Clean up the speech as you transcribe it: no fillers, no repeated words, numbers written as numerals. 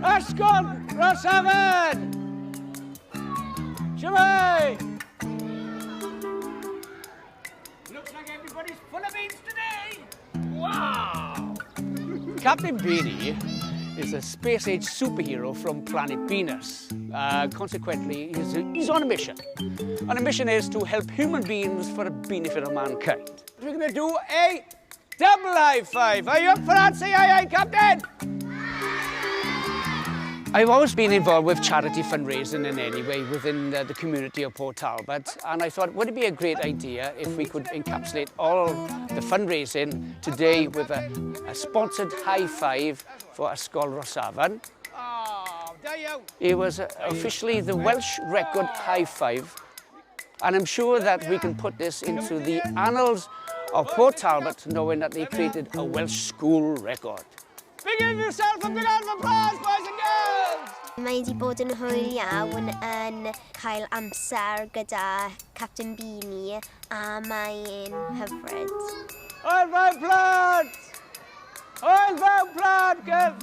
Ysgol Rosafan! Dramâu! Looks like everybody's full of beans today! Wow! Captain Beany is a space-age superhero from planet Venus. Consequently, he's on a mission. And the mission is to help human beings for the benefit of mankind. We're going to do a double high five. Are you up for that? Say aye, aye, Captain! I've always been involved with charity fundraising in any way within the community of Port Talbot, and I thought, would it be a great idea if we could encapsulate all the fundraising today with a sponsored high five for Ysgol Rosafan. Oh, it was officially the Welsh record high five, and I'm sure that we can put this into the annals of Port Talbot, knowing that they created a Welsh school record. Give yourself a big round of applause, boys and girls! Mae wedi bod yn hwyl iawn yn cael amser gyda Captain Beany a mae'n hyfryd. Oil fewn plant! Oil fewn plant, gyf!